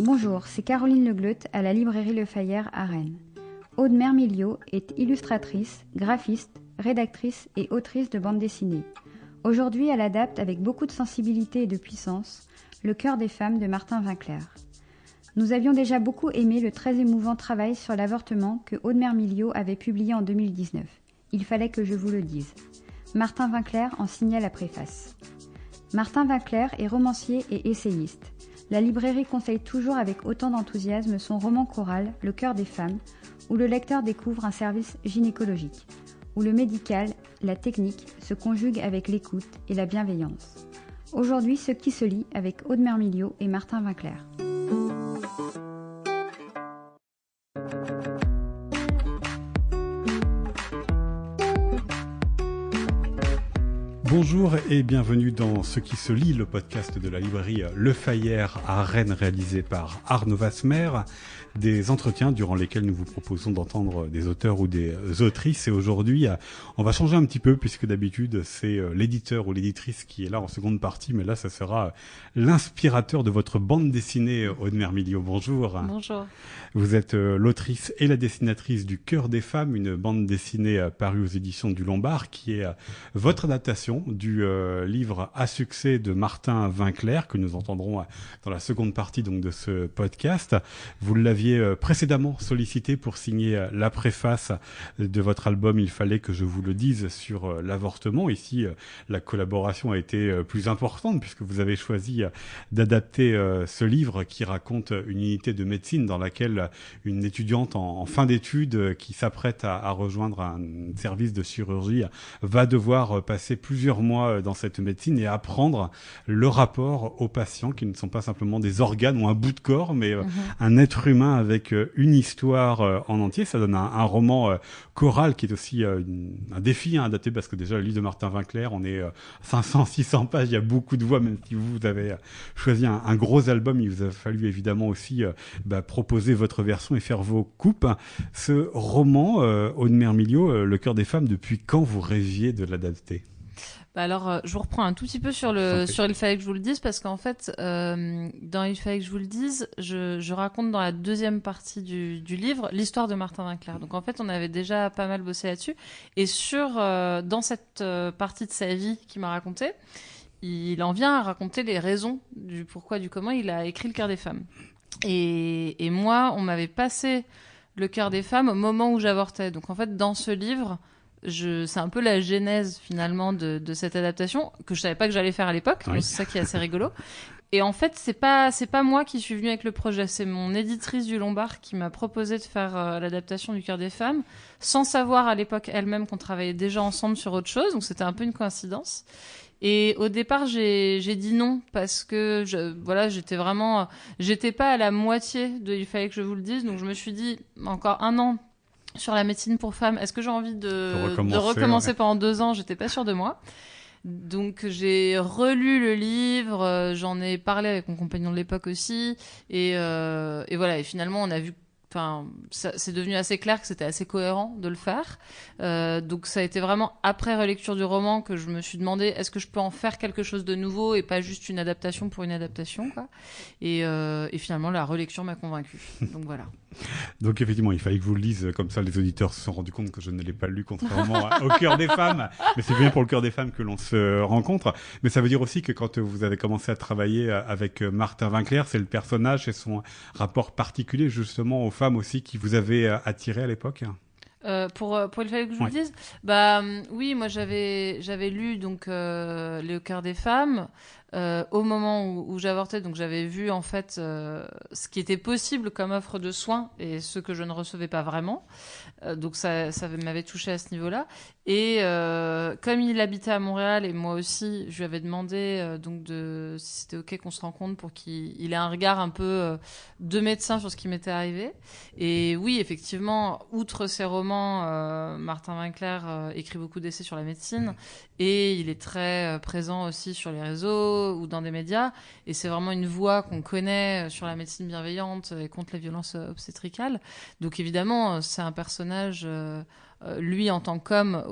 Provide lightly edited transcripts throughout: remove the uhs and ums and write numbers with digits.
Bonjour, c'est Caroline Legleut à la librairie Le Fayère à Rennes. Aude Mermilliot est illustratrice, graphiste, rédactrice et autrice de bande dessinée. Aujourd'hui, elle adapte avec beaucoup de sensibilité et de puissance Le cœur des femmes de Martin Winkler. Nous avions déjà beaucoup aimé le très émouvant travail sur l'avortement que Aude Mermilliot avait publié en 2019. Il fallait que je vous le dise. Martin Winkler en signait la préface. Martin Winkler est romancier et essayiste. La librairie conseille toujours avec autant d'enthousiasme son roman choral Le cœur des femmes, où le lecteur découvre un service gynécologique, où le médical, la technique se conjuguent avec l'écoute et la bienveillance. Aujourd'hui, ce qui se lit avec Aude Mermilliot et Martin Winkler. Bonjour et bienvenue dans Ce qui se lit, le podcast de la librairie Le Fayère à Rennes, réalisé par Arnaud Vasmer. Des entretiens durant lesquels nous vous proposons d'entendre des auteurs ou des autrices. Et aujourd'hui, on va changer un petit peu puisque d'habitude, c'est l'éditeur ou l'éditrice qui est là en seconde partie. Mais là, ça sera l'inspirateur de votre bande dessinée, Aude Mermilliot. Bonjour. Bonjour. Vous êtes l'autrice et la dessinatrice du Cœur des femmes, une bande dessinée parue aux éditions du Lombard, qui est votre adaptation du livre à succès de Martin Winkler, que nous entendrons dans la seconde partie donc de ce podcast. Vous l'aviez précédemment sollicité pour signer la préface de votre album Il fallait que je vous le dise sur l'avortement. Ici, la collaboration a été plus importante puisque vous avez choisi d'adapter ce livre qui raconte une unité de médecine dans laquelle une étudiante en fin d'études qui s'apprête à rejoindre un service de chirurgie va devoir passer plusieurs mois dans cette médecine et apprendre le rapport aux patients qui ne sont pas simplement des organes ou un bout de corps, mais un être humain avec une histoire en entier. Ça donne un roman choral qui est aussi un défi à adapter parce que déjà le livre de Martin Winkler, on est 500-600 pages, il y a beaucoup de voix, même si vous avez choisi un gros album, il vous a fallu évidemment aussi proposer votre version et faire vos coupes. Ce roman, Aude Mermilliot, Le cœur des femmes, depuis quand vous rêviez de l'adapter ? Alors, je vous reprends un tout petit peu sur Il fallait que je vous le dise, parce qu'en fait, dans Il fallait que je vous le dise, je raconte dans la deuxième partie du livre l'histoire de Martin Winkler. Donc en fait, on avait déjà pas mal bossé là-dessus. Et dans cette partie de sa vie qu'il m'a racontée, il en vient à raconter les raisons du pourquoi, du comment il a écrit Le cœur des femmes. Et moi, on m'avait passé Le cœur des femmes au moment où j'avortais. Donc en fait, dans ce livre, c'est un peu la genèse finalement de cette adaptation que je savais pas que j'allais faire à l'époque. Oui. Donc c'est ça qui est assez rigolo. Et en fait, c'est pas moi qui suis venue avec le projet, c'est mon éditrice du Lombard qui m'a proposé de faire l'adaptation du Cœur des femmes, sans savoir à l'époque elle-même qu'on travaillait déjà ensemble sur autre chose. Donc c'était un peu une coïncidence. Et au départ, j'ai dit non parce que j'étais pas à la moitié de Il fallait que je vous le dise. Donc je me suis dit encore un an sur la médecine pour femmes, est-ce que j'ai envie de recommencer pendant 2 ans? J'étais pas sûre de moi. Donc j'ai relu le livre, j'en ai parlé avec mon compagnon de l'époque aussi, et voilà. Et finalement, on a vu, c'est devenu assez clair que c'était assez cohérent de le faire. Donc ça a été vraiment après relecture du roman que je me suis demandé est-ce que je peux en faire quelque chose de nouveau et pas juste une adaptation pour une adaptation, quoi. Et finalement, la relecture m'a convaincue. Donc voilà. Donc effectivement, il fallait que vous le lisiez, comme ça les auditeurs se sont rendus compte que je ne l'ai pas lu, contrairement au Cœur des femmes. Mais c'est bien pour le Cœur des femmes que l'on se rencontre. Mais ça veut dire aussi que quand vous avez commencé à travailler avec Martin Winkler, c'est le personnage et son rapport particulier justement aux femmes aussi qui vous avait attiré à l'époque. Pour Il fallait que je vous le dise, oui, moi j'avais lu donc Le cœur des femmes au moment où j'avortais, donc j'avais vu en fait ce qui était possible comme offre de soins et ce que je ne recevais pas vraiment, donc ça m'avait touché à ce niveau-là. Et comme il habitait à Montréal et moi aussi, je lui avais demandé si c'était ok qu'on se rencontre pour qu'il ait un regard un peu de médecin sur ce qui m'était arrivé. Et oui, effectivement, outre ses romans, Martin Winkler écrit beaucoup d'essais sur la médecine et il est très présent aussi sur les réseaux ou dans des médias. Et c'est vraiment une voix qu'on connaît sur la médecine bienveillante et contre les violences obstétricales. Donc évidemment, c'est un personnage lui en tant qu'homme,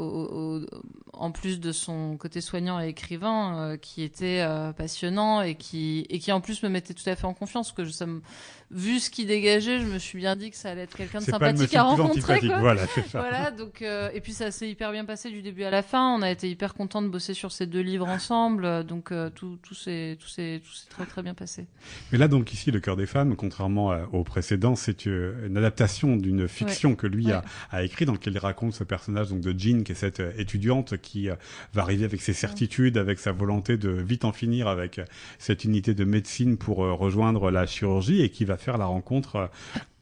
en plus de son côté soignant et écrivain, qui était passionnant et qui en plus me mettait tout à fait en confiance, vu ce qu'il dégageait, je me suis bien dit que ça allait être quelqu'un de sympathique à rencontrer, quoi. Voilà, c'est ça. Voilà, donc et puis ça s'est hyper bien passé du début à la fin. On a été hyper contents de bosser sur ces 2 livres ensemble, donc tout s'est très très bien passé. Mais là, donc ici, Le Cœur des femmes, contrairement au précédent, c'est une adaptation d'une fiction que lui a écrit, dans laquelle il raconte ce personnage donc de Jean, qui est cette étudiante qui va arriver avec ses certitudes, avec sa volonté de vite en finir avec cette unité de médecine pour rejoindre la chirurgie, et qui va faire la rencontre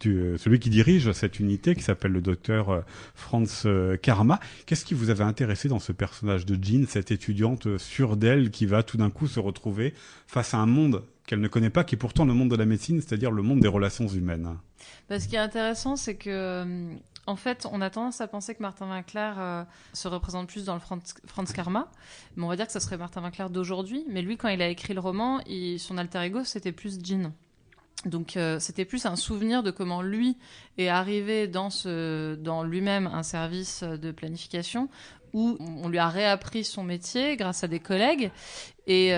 celui qui dirige cette unité, qui s'appelle le docteur Franz Karma. Qu'est-ce qui vous avait intéressé dans ce personnage de Jean, cette étudiante sûre d'elle qui va tout d'un coup se retrouver face à un monde qu'elle ne connaît pas, qui est pourtant le monde de la médecine, c'est-à-dire le monde des relations humaines? Ce qui est intéressant, c'est que en fait, on a tendance à penser que Martin Winkler se représente plus dans le Franz Karma, mais on va dire que ça serait Martin Winkler d'aujourd'hui. Mais lui, quand il a écrit le roman, son alter ego, c'était plus Jean. Donc c'était plus un souvenir de comment lui est arrivé dans lui-même un service de planification où on lui a réappris son métier grâce à des collègues, et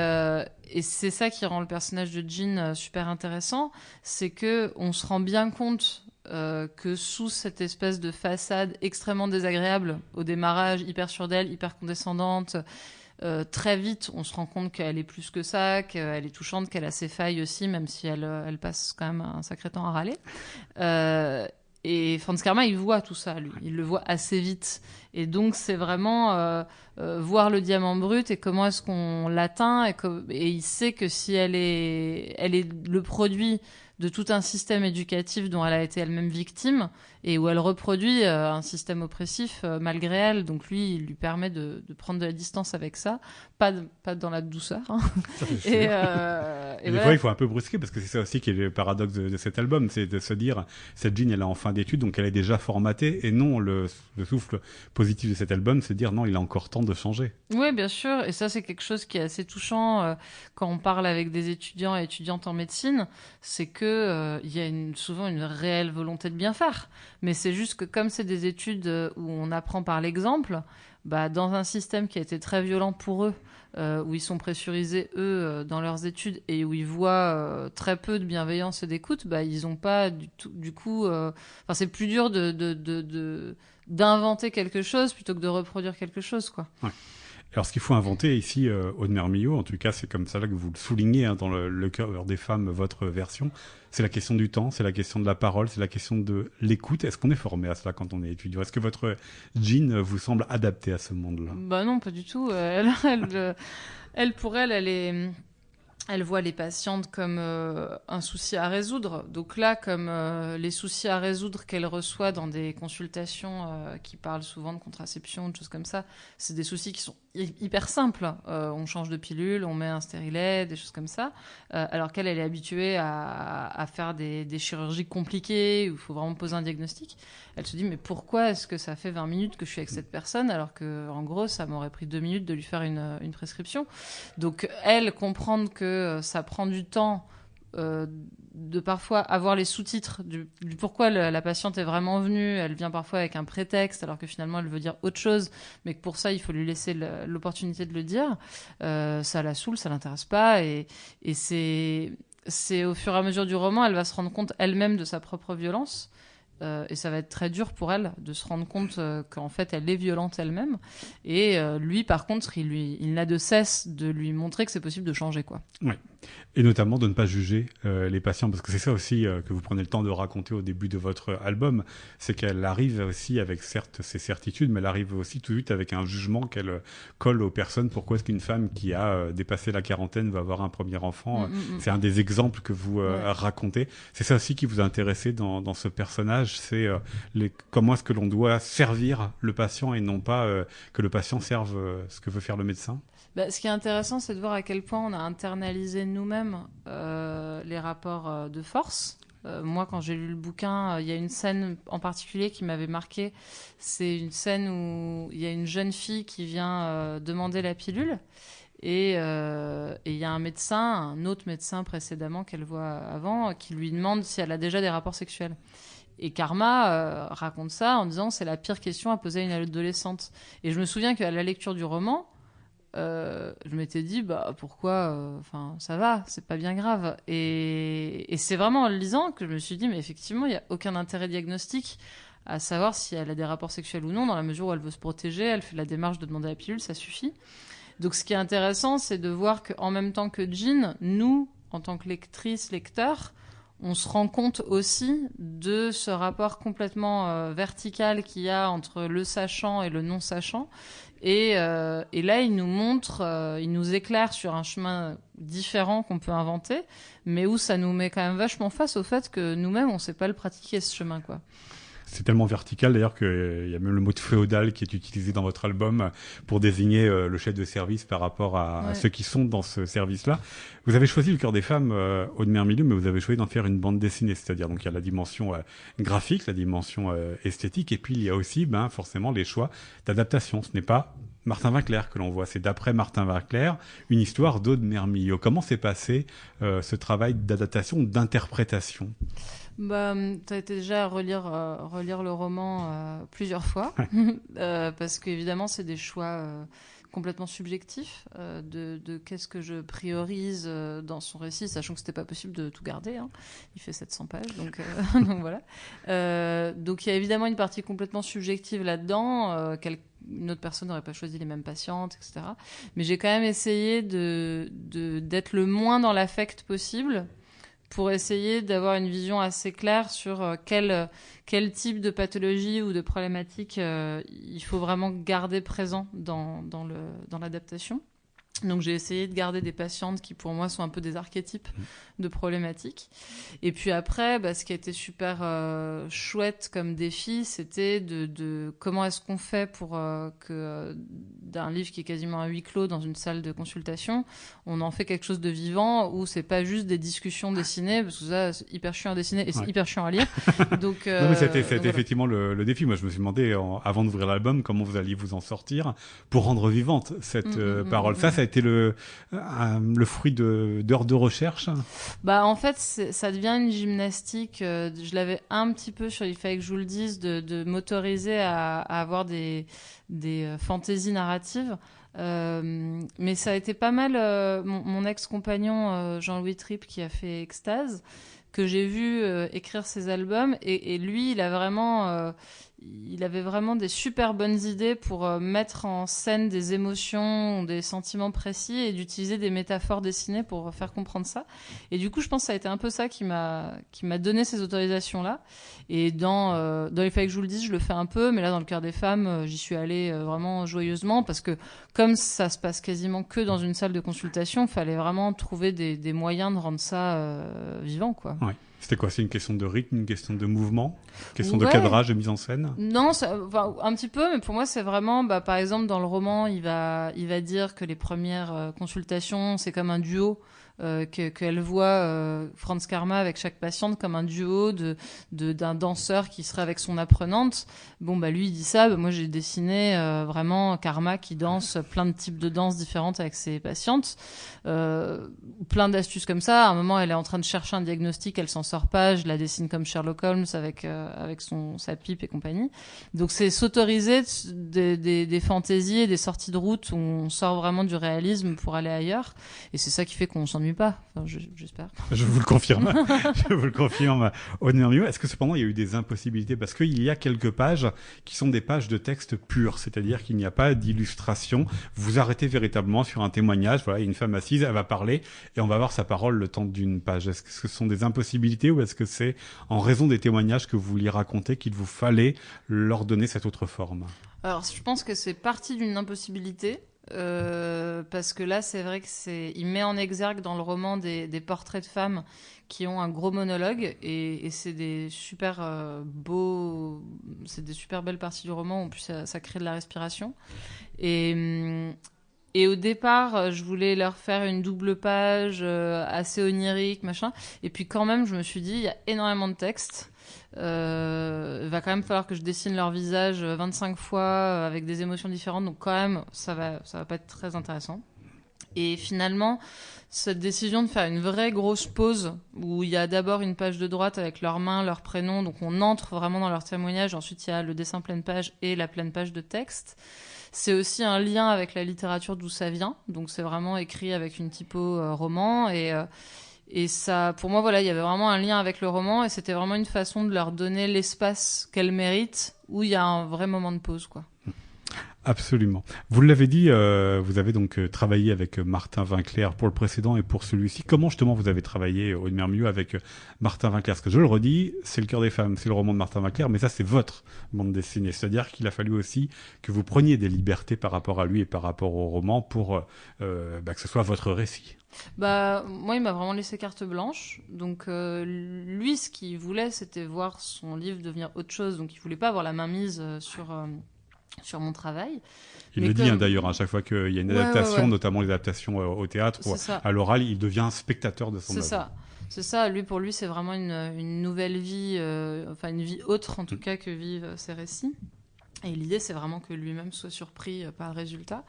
c'est ça qui rend le personnage de Jean super intéressant, c'est que on se rend bien compte que sous cette espèce de façade extrêmement désagréable au démarrage, hyper sûre d'elle, hyper condescendante, très vite, on se rend compte qu'elle est plus que ça, qu'elle est touchante, qu'elle a ses failles aussi, même si elle passe quand même un sacré temps à râler. Et Franz Karma, il voit tout ça, lui. Il le voit assez vite. Et donc, c'est vraiment voir le diamant brut et comment est-ce qu'on l'atteint. Et il sait que si elle est le produit de tout un système éducatif dont elle a été elle-même victime et où elle reproduit un système oppressif malgré elle. Donc lui, il lui permet de prendre de la distance avec ça, pas dans la douceur. Hein. Ça, c'est sûr. Et des voilà. fois, il faut un peu brusquer, parce que c'est ça aussi qui est le paradoxe de cet album, c'est de se dire, cette Jean, elle est en fin d'études, donc elle est déjà formatée, et non, le souffle positif de cet album, c'est de dire non, il a encore temps de changer. Oui, bien sûr, et ça, c'est quelque chose qui est assez touchant quand on parle avec des étudiants et étudiantes en médecine, c'est que il y a souvent une réelle volonté de bien faire. Mais c'est juste que comme c'est des études où on apprend par l'exemple, dans un système qui a été très violent pour eux, où ils sont pressurisés, eux, dans leurs études, et où ils voient très peu de bienveillance et d'écoute, ils n'ont pas du tout... Du coup, c'est plus dur d'inventer quelque chose plutôt que de reproduire quelque chose, quoi. Ouais. Alors, ce qu'il faut inventer ici, Aude Mermillot, en tout cas, c'est comme ça là que vous le soulignez dans le Cœur des femmes, votre version, c'est la question du temps, c'est la question de la parole, c'est la question de l'écoute. Est-ce qu'on est formé à cela quand on est étudiant? Est-ce que votre Jean vous semble adaptée à ce monde-là? Non, pas du tout. Pour elle, elle voit les patientes comme un souci à résoudre. Donc là, comme les soucis à résoudre qu'elle reçoit dans des consultations qui parlent souvent de contraception, de choses comme ça, c'est des soucis qui sont hyper simples. On change de pilule, on met un stérilet, des choses comme ça. Alors qu'elle est habituée à faire des chirurgies compliquées où il faut vraiment poser un diagnostic. Elle se dit, mais pourquoi est-ce que ça fait 20 minutes que je suis avec cette personne alors que, en gros, ça m'aurait pris 2 minutes de lui faire une prescription. Donc, elle, comprendre que ça prend du temps de parfois avoir les sous-titres du pourquoi la patiente est vraiment venue. Elle vient parfois avec un prétexte alors que finalement elle veut dire autre chose, mais que pour ça il faut lui laisser l'opportunité de le dire. Ça la saoule, ça l'intéresse pas, et c'est au fur et à mesure du roman, elle va se rendre compte elle-même de sa propre violence. Et ça va être très dur pour elle de se rendre compte qu'en fait elle est violente elle-même, et lui par contre il n'a de cesse de lui montrer que c'est possible de changer, quoi. Ouais. Et notamment de ne pas juger les patients, parce que c'est ça aussi que vous prenez le temps de raconter au début de votre album, c'est qu'elle arrive aussi avec certes ses certitudes, mais elle arrive aussi tout de suite avec un jugement qu'elle colle aux personnes. Pourquoi est-ce qu'une femme qui a dépassé la quarantaine va avoir un premier enfant? C'est un des exemples que vous racontez. C'est ça aussi qui vous a intéressé dans ce personnage, c'est comment est-ce que l'on doit servir le patient et non pas que le patient serve ce que veut faire le médecin. Ce qui est intéressant, c'est de voir à quel point on a internalisé nous-mêmes les rapports de force. Moi, quand j'ai lu le bouquin, il y a une scène en particulier qui m'avait marquée. C'est une scène où il y a une jeune fille qui vient demander la pilule. Et il y a un autre médecin précédemment qu'elle voit avant, qui lui demande si elle a déjà des rapports sexuels. Et Karma raconte ça en disant c'est la pire question à poser à une adolescente. Et je me souviens qu'à la lecture du roman, je m'étais dit pourquoi, ça va, c'est pas bien grave. Et c'est vraiment en le lisant que je me suis dit mais effectivement il y a aucun intérêt diagnostique à savoir si elle a des rapports sexuels ou non, dans la mesure où elle veut se protéger, elle fait la démarche de demander la pilule, ça suffit. Donc ce qui est intéressant, c'est de voir qu'en même temps que Jean, nous, en tant que lectrices, lecteurs, on se rend compte aussi de ce rapport complètement vertical qu'il y a entre le sachant et le non-sachant. Et là, il nous montre, il nous éclaire sur un chemin différent qu'on peut inventer, mais où ça nous met quand même vachement face au fait que nous-mêmes, on ne sait pas le pratiquer, ce chemin, quoi. C'est tellement vertical d'ailleurs qu'il y a même le mot de féodal qui est utilisé dans votre album pour désigner le chef de service par rapport à ceux qui sont dans ce service-là. Vous avez choisi Le Cœur des femmes, Aude Mermillieu, mais vous avez choisi d'en faire une bande dessinée, c'est-à-dire donc il y a la dimension graphique, la dimension esthétique, et puis il y a aussi forcément les choix d'adaptation. Ce n'est pas Martin Winkler que l'on voit, c'est d'après Martin Winkler, une histoire d'Aude Mermillieu. Comment s'est passé ce travail d'adaptation, d'interprétation ? T'as été déjà à relire le roman plusieurs fois, parce qu'évidemment c'est des choix complètement subjectifs de qu'est-ce que je priorise dans son récit, sachant que c'était pas possible de tout garder. Hein. Il fait 700 pages, donc voilà. Donc il y a évidemment une partie complètement subjective là-dedans. Une autre personne n'aurait pas choisi les mêmes patientes, etc. Mais j'ai quand même essayé d'être le moins dans l'affect possible, pour essayer d'avoir une vision assez claire sur quel type de pathologie ou de problématique il faut vraiment garder présent dans l'adaptation. Donc j'ai essayé de garder des patientes qui pour moi sont un peu des archétypes de problématiques. Et puis après, ce qui a été super chouette comme défi, c'était de comment est-ce qu'on fait pour que d'un livre qui est quasiment à huis clos dans une salle de consultation, on en fait quelque chose de vivant où c'est pas juste des discussions dessinées, parce que ça c'est hyper chiant à dessiner et c'est hyper chiant à lire. Donc non mais c'était voilà. effectivement le défi. Moi je me suis demandé avant d'ouvrir l'album comment vous alliez vous en sortir pour rendre vivante cette parole. Ça a été le fruit d'heures de recherche. En fait ça devient une gymnastique. Je l'avais un petit peu sur Il fallait que je vous le dise, de m'autoriser à avoir des fantaisies narratives. Mais ça a été pas mal mon ex-compagnon Jean-Louis Tripp qui a fait Extase, que j'ai vu écrire ses albums, et lui il avait vraiment des super bonnes idées pour mettre en scène des émotions, des sentiments précis, et d'utiliser des métaphores dessinées pour faire comprendre ça. Et du coup, je pense que ça a été un peu ça qui m'a donné ces autorisations-là. Et dans Il fallait que je vous le dise, je le fais un peu, mais là, dans Le Cœur des femmes, j'y suis allée vraiment joyeusement, parce que comme ça se passe quasiment que dans une salle de consultation, il fallait vraiment trouver des moyens de rendre ça vivant, quoi. Ouais. C'était quoi? C'est une question de rythme, une question de mouvement, une question de cadrage, de mise en scène? Non, un petit peu, mais pour moi, c'est vraiment, par exemple, dans le roman, il va dire que les premières consultations, c'est comme un duo. Qu'elle voit Franz Karma avec chaque patiente comme un duo d'un danseur qui serait avec son apprenante. Lui il dit ça, moi j'ai dessiné vraiment Karma qui danse plein de types de danses différentes avec ses patientes, plein d'astuces comme ça. À un moment elle est en train de chercher un diagnostic, elle s'en sort pas, je la dessine comme Sherlock Holmes avec sa pipe et compagnie. Donc c'est s'autoriser des fantaisies et des sorties de route où on sort vraiment du réalisme pour aller ailleurs, et c'est ça qui fait qu'on s'ennuie pas, j'espère. Je vous le confirme. Je vous le confirme, Aude Mermillieu. Est-ce que cependant il y a eu des impossibilités? Parce qu'il y a quelques pages qui sont des pages de texte pur, c'est-à-dire qu'il n'y a pas d'illustration. Vous arrêtez véritablement sur un témoignage. Voilà, il y a une femme assise, elle va parler et on va voir sa parole le temps d'une page. Est-ce que ce sont des impossibilités ou est-ce que c'est en raison des témoignages que vous vouliez raconter qu'il vous fallait leur donner cette autre forme? Alors, je pense que c'est parti d'une impossibilité. Parce que là c'est vrai que il met en exergue dans le roman des portraits de femmes qui ont un gros monologue, et c'est des super c'est des super belles parties du roman, en plus ça crée de la respiration, et au départ je voulais leur faire une double page assez onirique machin, et puis quand même je me suis dit il y a énormément de texte. Il va quand même falloir que je dessine leur visage 25 fois avec des émotions différentes, donc quand même ça va pas être très intéressant. Et finalement, cette décision de faire une vraie grosse pause, où il y a d'abord une page de droite avec leurs mains, leurs prénoms, donc on entre vraiment dans leur témoignage, ensuite il y a le dessin pleine page et la pleine page de texte. C'est aussi un lien avec la littérature d'où ça vient, donc c'est vraiment écrit avec une typo roman, et ça, pour moi, voilà, il y avait vraiment un lien avec le roman, et c'était vraiment une façon de leur donner l'espace qu'elles méritent, où il y a un vrai moment de pause, quoi. Absolument. Vous l'avez dit, vous avez donc travaillé avec Martin Winkler pour le précédent et pour celui-ci. Comment justement vous avez travaillé au mieux avec Martin Winkler? Parce que je le redis, c'est Le cœur des femmes, c'est le roman de Martin Winkler, mais ça c'est votre bande dessinée. C'est-à-dire qu'il a fallu aussi que vous preniez des libertés par rapport à lui et par rapport au roman pour que ce soit votre récit. Moi, il m'a vraiment laissé carte blanche. Donc, lui, ce qu'il voulait, c'était voir son livre devenir autre chose. Donc, il voulait pas avoir la main mise sur mon travail. Il le dit d'ailleurs à chaque fois qu'il y a une adaptation, notamment les adaptations au théâtre ou à l'oral, il devient spectateur de son œuvre. C'est ça. Lui, pour lui, c'est vraiment une nouvelle vie, une vie autre en tout cas que vivent ses récits. Et l'idée, c'est vraiment que lui-même soit surpris par le résultat.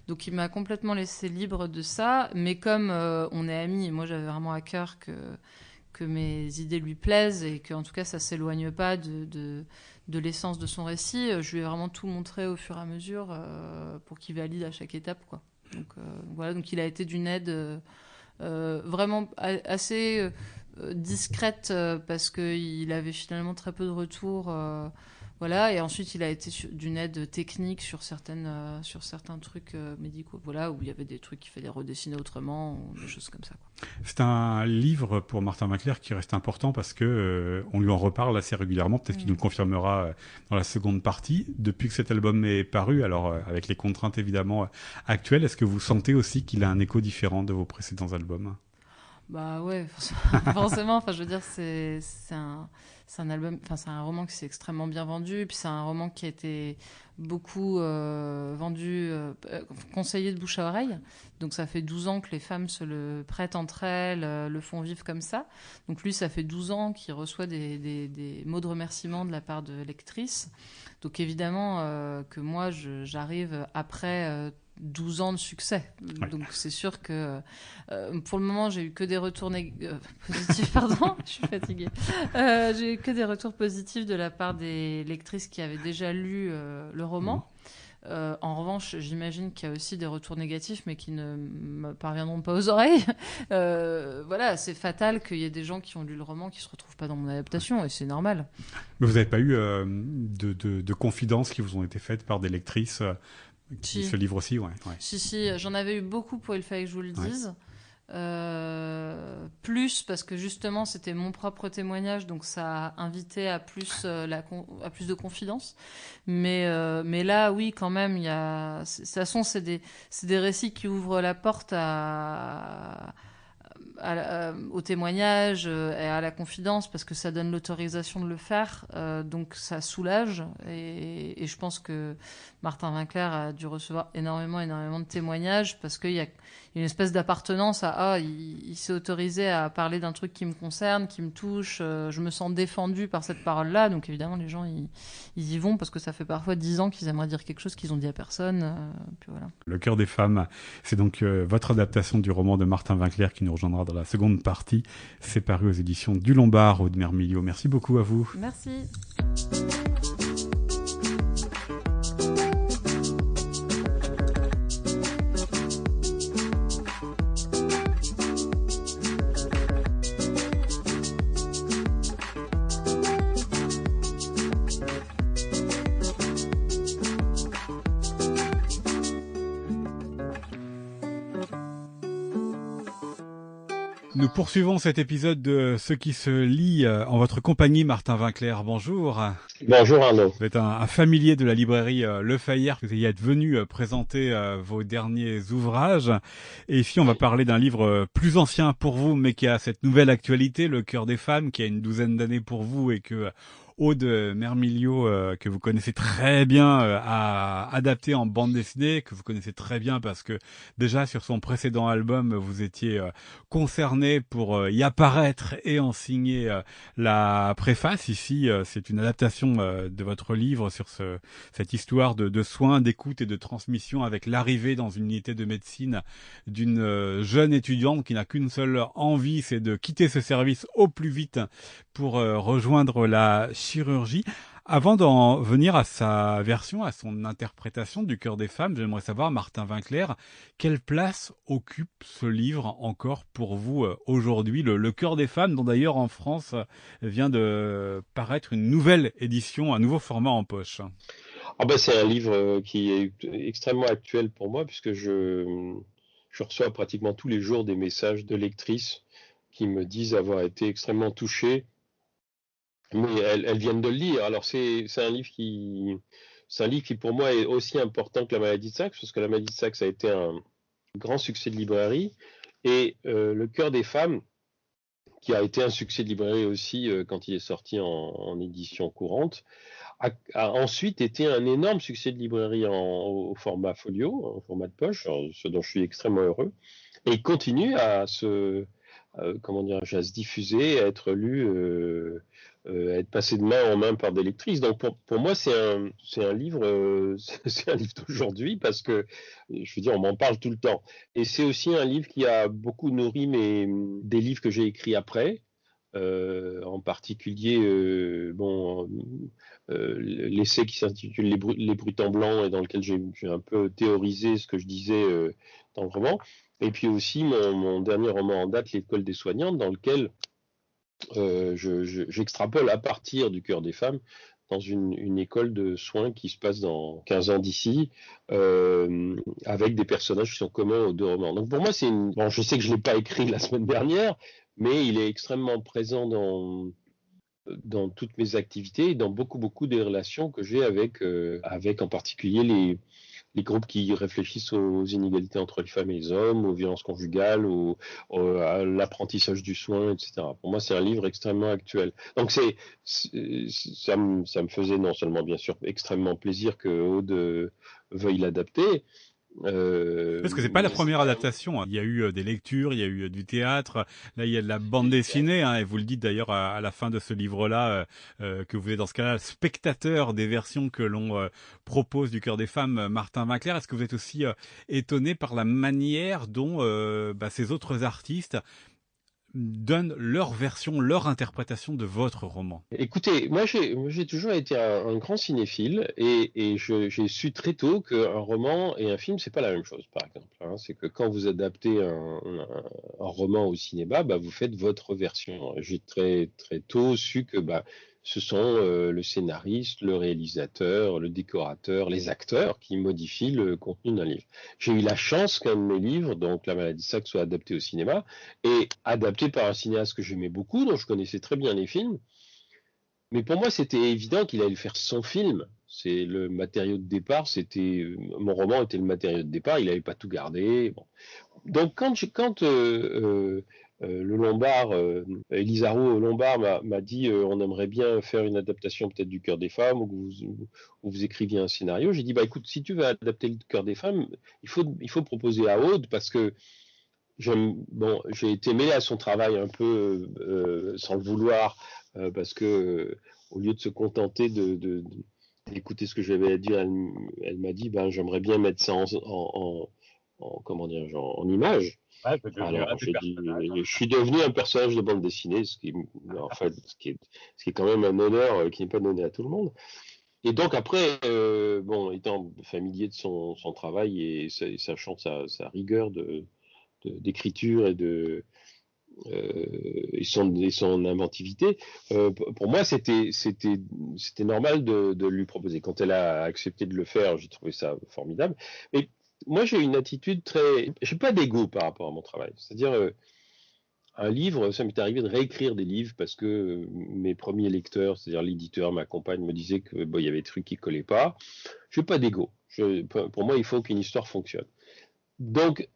Donc, il m'a complètement laissé libre de ça. Mais comme on est amis, et moi, j'avais vraiment à cœur que mes idées lui plaisent et qu'en tout cas, ça s'éloigne pas de l'essence de son récit, je lui ai vraiment tout montré au fur et à mesure pour qu'il valide à chaque étape, quoi. Donc, voilà, donc il a été d'une aide vraiment assez discrète parce qu'il avait finalement très peu de retours. Voilà, et ensuite il a été d'une aide technique sur certains trucs médicaux, voilà, où il y avait des trucs qu'il fallait redessiner autrement, ou des choses comme ça, quoi. C'est un livre pour Martin Winkler qui reste important parce que on lui en reparle assez régulièrement, peut-être qu'il nous le confirmera dans la seconde partie. Depuis que cet album est paru, alors avec les contraintes évidemment actuelles, est-ce que vous sentez aussi qu'il a un écho différent de vos précédents albums? Bah ouais, forcément. Enfin, je veux dire, c'est un album, enfin c'est un roman qui s'est extrêmement bien vendu, puis c'est un roman qui a été beaucoup vendu, conseillé de bouche à oreille. Donc ça fait 12 ans que les femmes se le prêtent entre elles, le font vivre comme ça. Donc lui, ça fait 12 ans qu'il reçoit des mots de remerciement de la part de lectrices. Donc évidemment que moi, j'arrive après 12 ans de succès. Ouais. Donc c'est sûr que pour le moment, j'ai eu que des retours positifs. Pardon, je suis fatiguée. J'ai eu que des retours positifs de la part des lectrices qui avaient déjà lu le roman. En revanche, j'imagine qu'il y a aussi des retours négatifs, mais qui ne me parviendront pas aux oreilles. Voilà, c'est fatal qu'il y ait des gens qui ont lu le roman qui se retrouvent pas dans mon adaptation, et c'est normal. Mais vous n'avez pas eu de confidences qui vous ont été faites par des lectrices qui se livrent aussi, ouais. Si, j'en avais eu beaucoup pour Il fallait que je vous le dise. Plus parce que justement c'était mon propre témoignage, donc ça a invité à plus de confidence. Mais là, oui, quand même, il y a. De toute façon, c'est des récits qui ouvrent la porte au témoignage et à la confidence, parce que ça donne l'autorisation de le faire, donc ça soulage, et je pense que Martin Winkler a dû recevoir énormément de témoignages, parce qu'il y a une espèce d'appartenance à il s'est autorisé à parler d'un truc qui me concerne, qui me touche, je me sens défendue par cette parole-là, donc évidemment les gens ils y vont, parce que ça fait parfois 10 ans qu'ils aimeraient dire quelque chose qu'ils ont dit à personne, puis voilà. Le cœur des femmes, c'est donc votre adaptation du roman de Martin Winkler qui nous rejoindra dans la seconde partie. C'est paru aux éditions du Lombard, Aude-Mère Miliot. Merci beaucoup à vous. Merci. Nous poursuivons cet épisode de Ce qui se lit en votre compagnie, Martin Winkler. Bonjour. Bonjour Arnaud. Vous êtes un familier de la librairie Le Fayère. Vous y êtes venu présenter vos derniers ouvrages. Et ici, on va parler d'un livre plus ancien pour vous, mais qui a cette nouvelle actualité, Le cœur des femmes, qui a une douzaine d'années pour vous et que Aude Mermilio, que vous connaissez très bien, a adapté en bande dessinée, que vous connaissez très bien parce que déjà sur son précédent album, vous étiez concerné pour y apparaître et en signer la préface. Ici, c'est une adaptation de votre livre sur cette histoire de soins, d'écoute et de transmission avec l'arrivée dans une unité de médecine d'une jeune étudiante qui n'a qu'une seule envie, c'est de quitter ce service au plus vite pour rejoindre la chirurgie. Avant d'en venir à sa version, à son interprétation du Cœur des femmes, j'aimerais savoir, Martin Winkler, quelle place occupe ce livre encore pour vous aujourd'hui, le Cœur des femmes, dont d'ailleurs en France vient de paraître une nouvelle édition, un nouveau format en poche. Ah ben, c'est un livre qui est extrêmement actuel pour moi, puisque je reçois pratiquement tous les jours des messages de lectrices qui me disent avoir été extrêmement touchées, mais elles viennent de le lire. Alors c'est un livre qui pour moi est aussi important que La maladie de Saxe, parce que La maladie de Saxe a été un grand succès de librairie, et Le Cœur des femmes, qui a été un succès de librairie aussi quand il est sorti en édition courante, a ensuite été un énorme succès de librairie au format folio, en format de poche, ce dont je suis extrêmement heureux, et il continue à se diffuser, à être lu, à être passé de main en main par des lectrices. Donc pour moi, c'est un livre, c'est un livre d'aujourd'hui, parce que, je veux dire, on m'en parle tout le temps. Et c'est aussi un livre qui a beaucoup nourri des livres que j'ai écrits après. En particulier l'essai qui s'intitule Les Brutants Blancs, et dans lequel j'ai un peu théorisé ce que je disais dans le roman, et puis aussi mon dernier roman en date, L'école des soignantes, dans lequel j'extrapole à partir du Cœur des femmes dans une école de soins qui se passe dans 15 ans d'ici, avec des personnages qui sont communs aux deux romans. Donc pour moi, je sais que je ne l'ai pas écrit la semaine dernière, mais il est extrêmement présent dans toutes mes activités et dans beaucoup des relations que j'ai avec en particulier les groupes qui réfléchissent aux inégalités entre les femmes et les hommes, aux violences conjugales, à l'apprentissage du soin, etc. Pour moi, c'est un livre extrêmement actuel. Donc ça me faisait non seulement, bien sûr, extrêmement plaisir que Aude veuille l'adapter. Parce que c'est pas la première adaptation. Il y a eu des lectures, il y a eu du théâtre. Là, il y a de la bande dessinée, et vous le dites d'ailleurs à la fin de ce livre-là, que vous êtes dans ce cas-là spectateur des versions que l'on propose du Cœur des femmes, Martin Winkler. Est-ce que vous êtes aussi étonné par la manière dont ces autres artistes donnent leur version, leur interprétation de votre roman? Écoutez, moi j'ai toujours été un grand cinéphile, et j'ai su très tôt qu'un roman et un film, c'est pas la même chose, par exemple. C'est que quand vous adaptez un roman au cinéma, vous faites votre version. J'ai très très tôt su que ce sont le scénariste, le réalisateur, le décorateur, les acteurs qui modifient le contenu d'un livre. J'ai eu la chance qu'un de mes livres, donc La maladie de Saxe, soit adapté au cinéma, et adapté par un cinéaste que j'aimais beaucoup, dont je connaissais très bien les films. Mais pour moi, c'était évident qu'il allait faire son film. C'est le matériau de départ. Mon roman était le matériau de départ. Il n'avait pas tout gardé. Bon. Donc quand le Lombard, Elisa Roux Lombard m'a dit on aimerait bien faire une adaptation peut-être du Cœur des femmes, où vous écriviez un scénario, j'ai dit écoute, si tu veux adapter le Cœur des femmes, il faut proposer à Aude, parce que j'ai été mêlé à son travail un peu sans le vouloir, parce que au lieu de se contenter d'écouter ce que j'avais à dire, elle m'a dit j'aimerais bien mettre ça en image. Ouais, Alors, je suis devenu un personnage de bande dessinée, ce qui est quand même un honneur qui n'est pas donné à tout le monde. Et donc après, étant familier de son travail et sachant sa rigueur d'écriture et son inventivité, pour moi c'était normal de lui proposer. Quand elle a accepté de le faire, j'ai trouvé ça formidable. Mais moi, j'ai une attitude j'ai pas d'ego par rapport à mon travail. C'est-à-dire, un livre, ça m'est arrivé de réécrire des livres parce que mes premiers lecteurs, c'est-à-dire l'éditeur, ma compagne, me disaient que il y avait des trucs qui collaient pas. Je n'ai pas d'ego. Pour moi, il faut qu'une histoire fonctionne. Donc,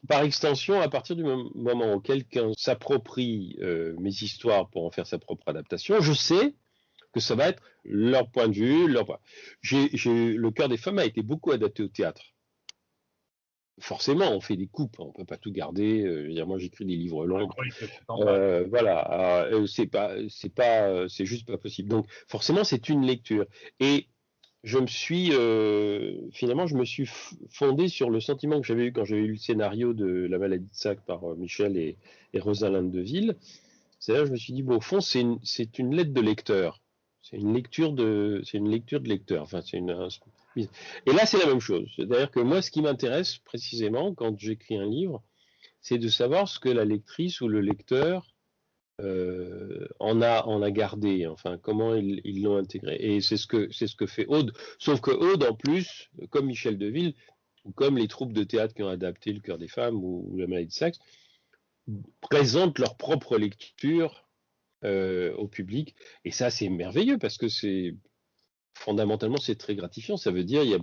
par extension, à partir du moment où quelqu'un s'approprie mes histoires pour en faire sa propre adaptation, je sais que ça va être leur point de vue. Le cœur des femmes a été beaucoup adapté au théâtre. Forcément, on fait des coupes, on peut pas tout garder. Je veux dire, moi, j'écris des livres longs. Voilà, c'est juste pas possible. Donc, forcément, c'est une lecture. Et finalement, je me suis fondé sur le sentiment que j'avais eu quand j'avais lu le scénario de La maladie de Sack par Michel et Rosalind Deville. C'est-à-dire, je me suis dit, bon, au fond, c'est une lettre de lecteur. C'est une lecture de lecteur. Enfin, et là, c'est la même chose. C'est-à-dire que moi, ce qui m'intéresse précisément quand j'écris un livre, c'est de savoir ce que la lectrice ou le lecteur en a gardé, enfin comment ils l'ont intégré. Et c'est ce que fait Aude. Sauf que Aude, en plus, comme Michel Deville, ou comme les troupes de théâtre qui ont adapté Le Cœur des femmes ou La maladie de Saxe, présentent leur propre lecture au public. Et ça, c'est merveilleux parce que fondamentalement, c'est très gratifiant. Ça veut dire il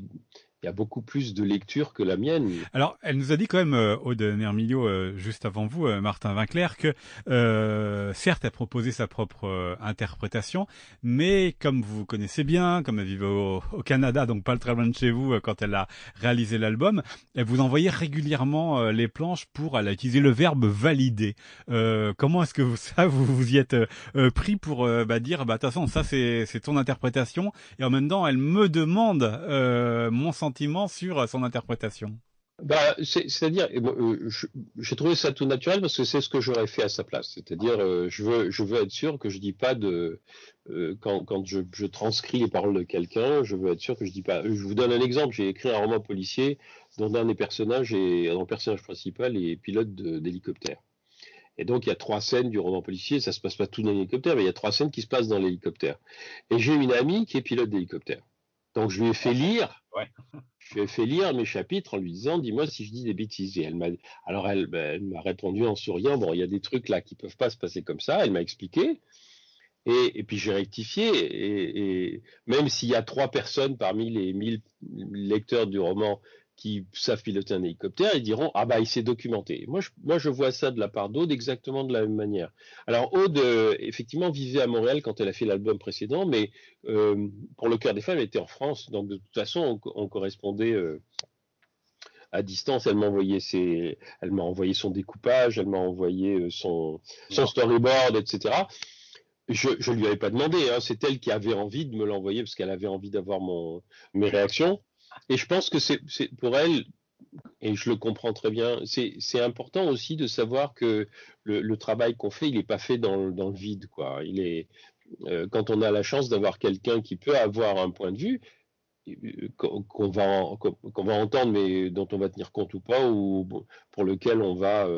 y a beaucoup plus de lecture que la mienne. Alors, elle nous a dit quand même, Aude Mermilio, juste avant vous, Martin Winkler, que certes, elle proposait sa propre interprétation, mais comme vous connaissez bien, comme elle vivait au Canada, donc pas très loin de chez vous, quand elle a réalisé l'album, elle vous envoyait régulièrement les planches elle a utilisé le verbe valider. Comment est-ce que vous y êtes pris pour dire, de toute façon, ça c'est ton interprétation, et en même temps, elle me demande mon sentiment sur son interprétation. C'est-à-dire, j'ai trouvé ça tout naturel parce que c'est ce que j'aurais fait à sa place. C'est-à-dire, je veux être sûr que je dis pas quand je transcris les paroles de quelqu'un, je veux être sûr que je dis pas. Je vous donne un exemple. J'ai écrit un roman policier dont un des personnages le personnage principal est pilote d'hélicoptère. Et donc, il y a 3 scènes du roman policier. Ça se passe pas tout dans l'hélicoptère, mais il y a 3 scènes qui se passent dans l'hélicoptère. Et j'ai une amie qui est pilote d'hélicoptère. Donc, je lui ai fait lire. Ouais. Je lui ai fait lire mes chapitres en lui disant, dis-moi si je dis des bêtises. Et elle m'a répondu en souriant, bon, il y a des trucs là qui peuvent pas se passer comme ça. Elle m'a expliqué. Et puis j'ai rectifié. Et même s'il y a 3 personnes parmi les 1000 lecteurs du roman qui savent piloter un hélicoptère, ils diront, ah bah il s'est documenté. Moi je vois ça de la part d'Aude exactement de la même manière. Alors Aude, effectivement, vivait à Montréal quand elle a fait l'album précédent, mais pour Le Cœur des femmes, elle était en France. Donc de toute façon, on correspondait à distance. Elle m'a envoyé son découpage, elle m'a envoyé son storyboard, etc. Je lui avais pas demandé, hein, c'est elle qui avait envie de me l'envoyer parce qu'elle avait envie d'avoir mes réactions. Et je pense que c'est pour elle, et je le comprends très bien, c'est important aussi de savoir que le travail qu'on fait, il n'est pas fait dans le vide, quoi. Quand on a la chance d'avoir quelqu'un qui peut avoir un point de vue, qu'on va entendre, mais dont on va tenir compte ou pas, ou pour lequel on va,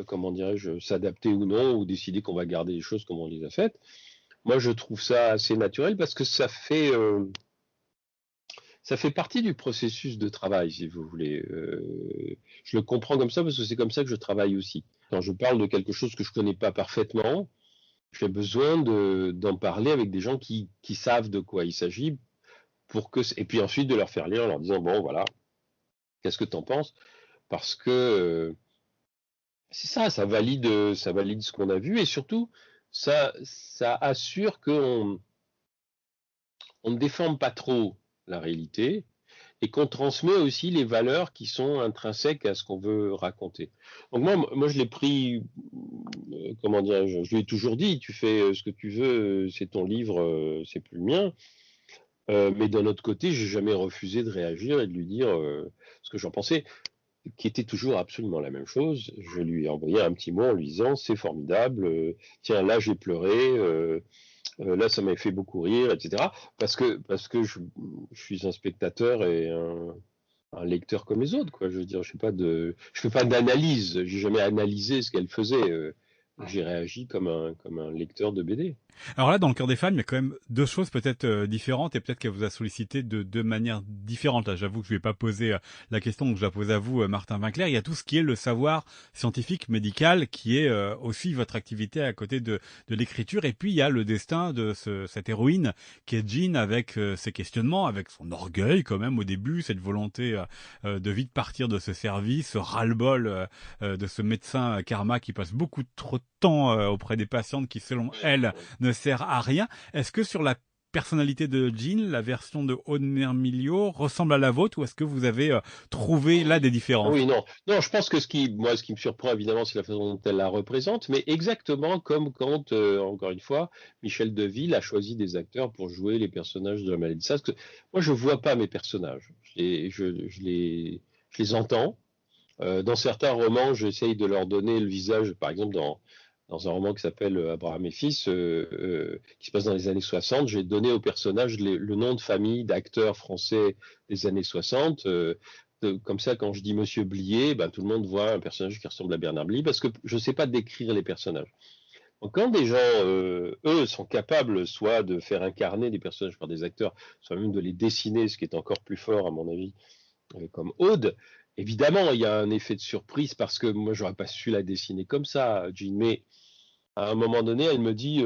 comment dirais-je, s'adapter ou non, ou décider qu'on va garder les choses comme on les a faites. Moi, je trouve ça assez naturel parce que ça fait partie du processus de travail, si vous voulez. Je le comprends comme ça parce que c'est comme ça que je travaille aussi. Quand je parle de quelque chose que je connais pas parfaitement, j'ai besoin d'en parler avec des gens qui savent de quoi il s'agit, et puis ensuite de leur faire lire en leur disant, bon, voilà, qu'est-ce que tu en penses? Parce que c'est ça valide ce qu'on a vu, et surtout, ça assure qu'on ne déforme pas trop la réalité, et qu'on transmet aussi les valeurs qui sont intrinsèques à ce qu'on veut raconter. Donc moi je l'ai pris, comment dirais-je, je lui ai toujours dit, tu fais ce que tu veux, c'est ton livre, c'est plus le mien. Mais d'un autre côté, j'ai jamais refusé de réagir et de lui dire ce que j'en pensais, qui était toujours absolument la même chose. Je lui ai envoyé un petit mot en lui disant, c'est formidable, tiens, là j'ai pleuré, là ça m'a fait beaucoup rire, etc. Parce que je suis un spectateur et un lecteur comme les autres, quoi. Je veux dire, je fais pas d'analyse, j'ai jamais analysé ce qu'elle faisait. J'ai réagi comme un lecteur de BD. Alors là, dans Le Cœur des femmes, il y a quand même 2 choses peut-être différentes, et peut-être qu'elle vous a sollicité de 2 manières différentes. Là, j'avoue que je vais pas poser la question, donc je la pose à vous, Martin Winkler. Il y a tout ce qui est le savoir scientifique, médical, qui est aussi votre activité à côté de l'écriture. Et puis il y a le destin de cette héroïne qui est Jean, avec ses questionnements, avec son orgueil quand même au début, cette volonté de vite partir de ce service, ce ras-le-bol de ce médecin Karma qui passe beaucoup trop de temps auprès des patientes qui, selon elle, ne sert à rien. Est-ce que sur la personnalité de Jean, la version de Aude Mermilio ressemble à la vôtre, ou est-ce que vous avez trouvé là des différences? Oui, non. Non, je pense que ce qui me surprend évidemment, c'est la façon dont elle la représente, mais exactement comme quand, encore une fois, Michel Deville a choisi des acteurs pour jouer les personnages de la Maladie de Sade. Parce que moi, je vois pas mes personnages. Je les entends. Dans certains romans, j'essaye de leur donner le visage, par exemple dans un roman qui s'appelle Abraham et Fils, qui se passe dans les années 60, j'ai donné aux personnages le nom de famille d'acteurs français des années 60. Comme ça, quand je dis Monsieur Blier, ben, tout le monde voit un personnage qui ressemble à Bernard Blier, parce que je ne sais pas décrire les personnages. Donc, quand des gens, eux, sont capables soit de faire incarner des personnages par des acteurs, soit même de les dessiner, ce qui est encore plus fort à mon avis, comme Aude, évidemment, il y a un effet de surprise parce que moi, j'aurais pas su la dessiner comme ça, Jean. Mais à un moment donné, elle me dit,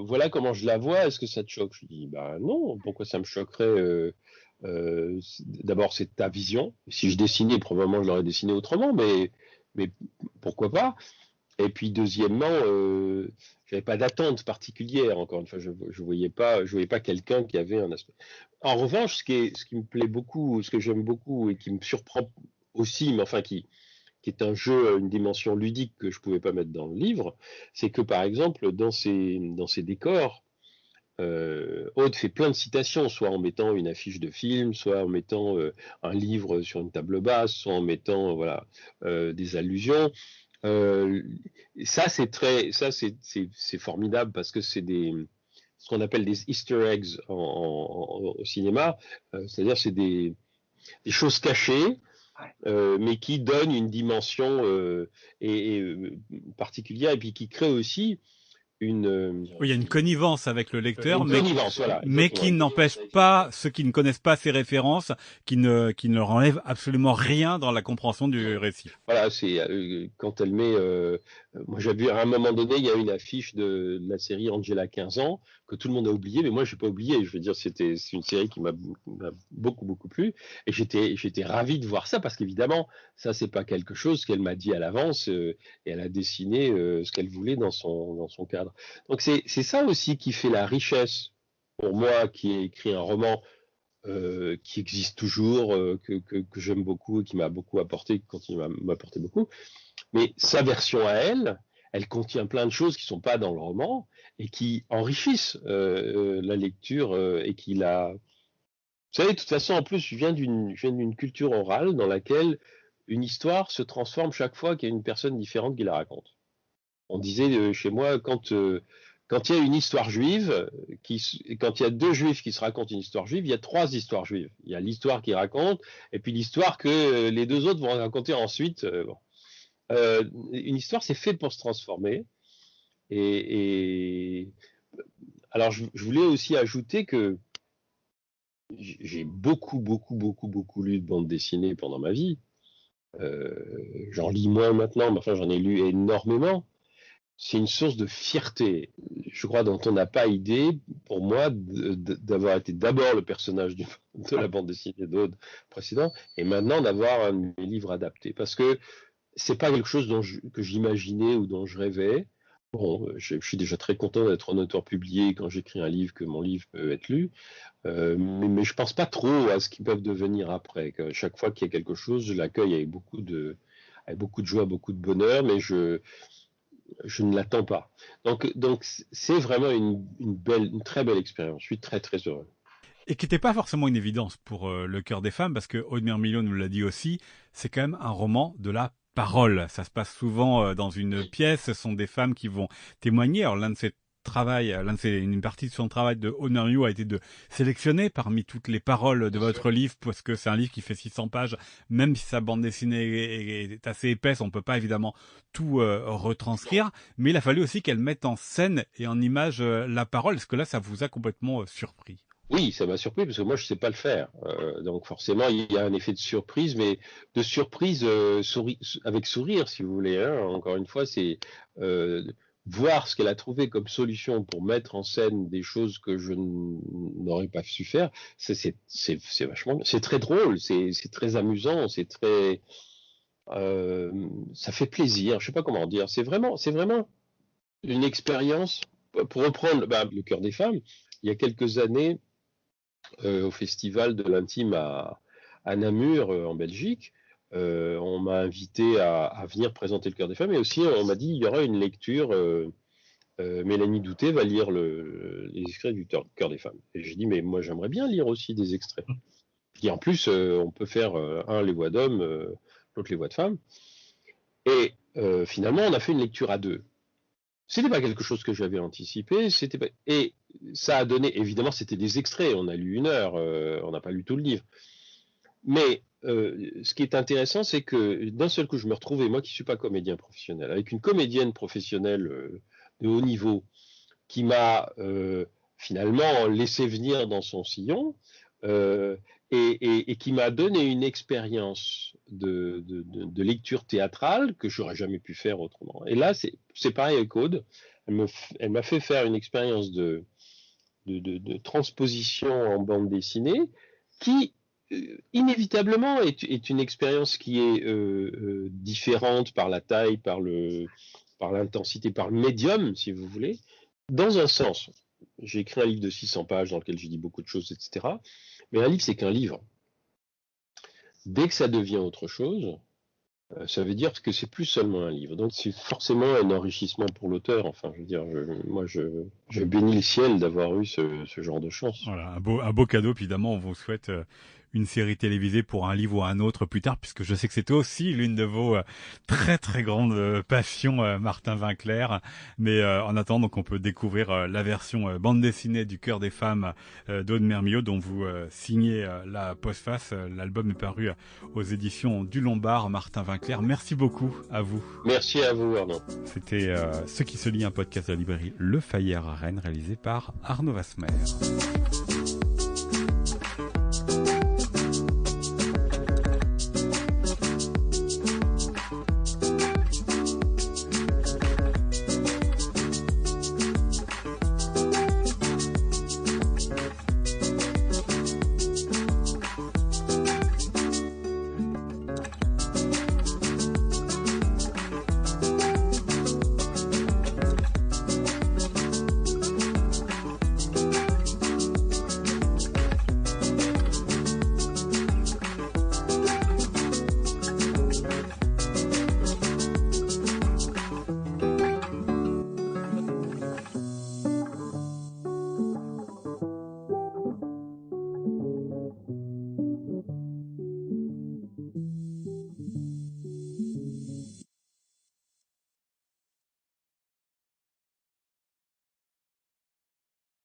voilà comment je la vois, est-ce que ça te choque? Je lui dis, bah non, pourquoi ça me choquerait? D'abord, c'est ta vision. Si je dessinais, probablement, je l'aurais dessiné autrement, mais pourquoi pas? Et puis, deuxièmement, j'avais pas d'attente particulière. Encore une fois, je voyais pas quelqu'un qui avait un aspect. En revanche, ce qui me plaît beaucoup, ce que j'aime beaucoup et qui me surprend aussi, mais enfin qui est un jeu, une dimension ludique que je pouvais pas mettre dans le livre, c'est que par exemple dans ces décors, Aude fait plein de citations, soit en mettant une affiche de film, soit en mettant un livre sur une table basse, soit en mettant voilà des allusions. Ça c'est formidable parce que c'est ce qu'on appelle des Easter eggs au cinéma, c'est-à-dire c'est des choses cachées, mais qui donnent une dimension particulière et puis qui créent aussi Oui, il y a une connivence avec le lecteur, voilà, mais qui n'empêche pas ceux qui ne connaissent pas ces références, qui ne leur enlèvent absolument rien dans la compréhension du récit. Voilà, c'est quand elle met. Moi, j'ai vu à un moment donné, il y a une affiche de la série Angela 15 ans que tout le monde a oublié, mais moi, j'ai pas oublié. Je veux dire, c'est une série qui m'a beaucoup plu, et j'étais ravi de voir ça parce qu'évidemment, ça c'est pas quelque chose qu'elle m'a dit à l'avance, et elle a dessiné ce qu'elle voulait dans son cadre. Donc c'est ça aussi qui fait la richesse pour moi qui ai écrit un roman qui existe toujours, que j'aime beaucoup et qui m'a beaucoup apporté, qui continue à m'apporter beaucoup. Mais sa version à elle contient plein de choses qui ne sont pas dans le roman et qui enrichissent la lecture et qui la... Vous savez, de toute façon, en plus, je viens d'une culture orale dans laquelle une histoire se transforme chaque fois qu'il y a une personne différente qui la raconte. On disait chez moi, quand il y a une histoire juive, quand il y a deux juifs qui se racontent une histoire juive, il y a trois histoires juives. Il y a l'histoire qu'ils racontent, et puis l'histoire que les deux autres vont raconter ensuite. Une histoire, c'est fait pour se transformer. Et alors, je voulais aussi ajouter que j'ai beaucoup lu de bandes dessinées pendant ma vie. J'en lis moins maintenant, mais enfin, j'en ai lu énormément. C'est une source de fierté, je crois, dont on n'a pas idée, pour moi, d'avoir été d'abord le personnage de la bande dessinée d'Aude précédent, et maintenant d'avoir un de mes livres adaptés. Parce que c'est pas quelque chose que j'imaginais ou dont je rêvais. Bon, je suis déjà très content d'être un auteur publié quand j'écris un livre, que mon livre peut être lu, mais je pense pas trop à ce qu'ils peuvent devenir après. Que chaque fois qu'il y a quelque chose, je l'accueille avec beaucoup de joie, beaucoup de bonheur, mais je ne l'attends pas. Donc c'est vraiment une très belle expérience. Je suis très très heureux. Et qui n'était pas forcément une évidence pour Le Cœur des femmes, parce que Aude Mermilio nous l'a dit aussi, c'est quand même un roman de la parole. Ça se passe souvent dans une pièce, ce sont des femmes qui vont témoigner. Alors une partie de son travail de Aude Mermilio a été de sélectionner parmi toutes les paroles de votre livre, parce que c'est un livre qui fait 600 pages, même si sa bande dessinée est assez épaisse, on peut pas évidemment tout retranscrire, mais il a fallu aussi qu'elle mette en scène et en image la parole. Est-ce que là, ça vous a complètement surpris? Oui, ça m'a surpris parce que moi je sais pas le faire. Donc forcément il y a un effet de surprise, mais de surprise avec sourire si vous voulez. Hein. Encore une fois, c'est voir ce qu'elle a trouvé comme solution pour mettre en scène des choses que je n'aurais pas su faire. C'est vachement, c'est très drôle, c'est très amusant, c'est très, ça fait plaisir. Je sais pas comment dire. C'est vraiment une expérience pour reprendre le cœur des femmes, il y a quelques années, au festival de l'intime à Namur, en Belgique, on m'a invité à venir présenter le cœur des femmes, et aussi on m'a dit il y aura une lecture. Mélanie Douté va lire les extraits du cœur des femmes. Et j'ai dit mais moi j'aimerais bien lire aussi des extraits. Et en plus on peut faire un les voix d'hommes, l'autre les voix de femmes. Et finalement on a fait une lecture à deux. C'était pas quelque chose que j'avais anticipé, et ça a donné, évidemment c'était des extraits, on a lu 1 heure, on n'a pas lu tout le livre. Mais ce qui est intéressant, c'est que d'un seul coup je me retrouvais, moi qui suis pas comédien professionnel, avec une comédienne professionnelle de haut niveau qui m'a finalement laissé venir dans son sillon et qui m'a donné une expérience de lecture théâtrale que j'aurais jamais pu faire autrement. Et là, c'est pareil avec Aude. Elle m'a fait faire une expérience de transposition en bande dessinée qui inévitablement est une expérience qui est différente par la taille, par l'intensité, par le médium, si vous voulez. Dans un sens, j'ai écrit un livre de 600 pages dans lequel j'ai dit beaucoup de choses, etc. Mais un livre, c'est qu'un livre. Dès que ça devient autre chose, ça veut dire que c'est plus seulement un livre. Donc c'est forcément un enrichissement pour l'auteur. Enfin, je veux dire, moi, je bénis le ciel d'avoir eu ce genre de chance. Voilà, un beau cadeau. Puis évidemment, on vous souhaite une série télévisée pour un livre ou un autre plus tard, puisque je sais que c'était aussi l'une de vos très très grandes passions, Martin Winkler. Mais en attendant, donc on peut découvrir la version bande dessinée du Cœur des femmes d'Aude Mermillod, dont vous signez la postface. L'album est paru aux éditions du Lombard. Martin Winkler, merci beaucoup à vous. Merci à vous, Arnaud. C'était Ce qui se lit, un podcast de la librairie Le Fayère à Rennes, réalisé par Arnaud Vasmer.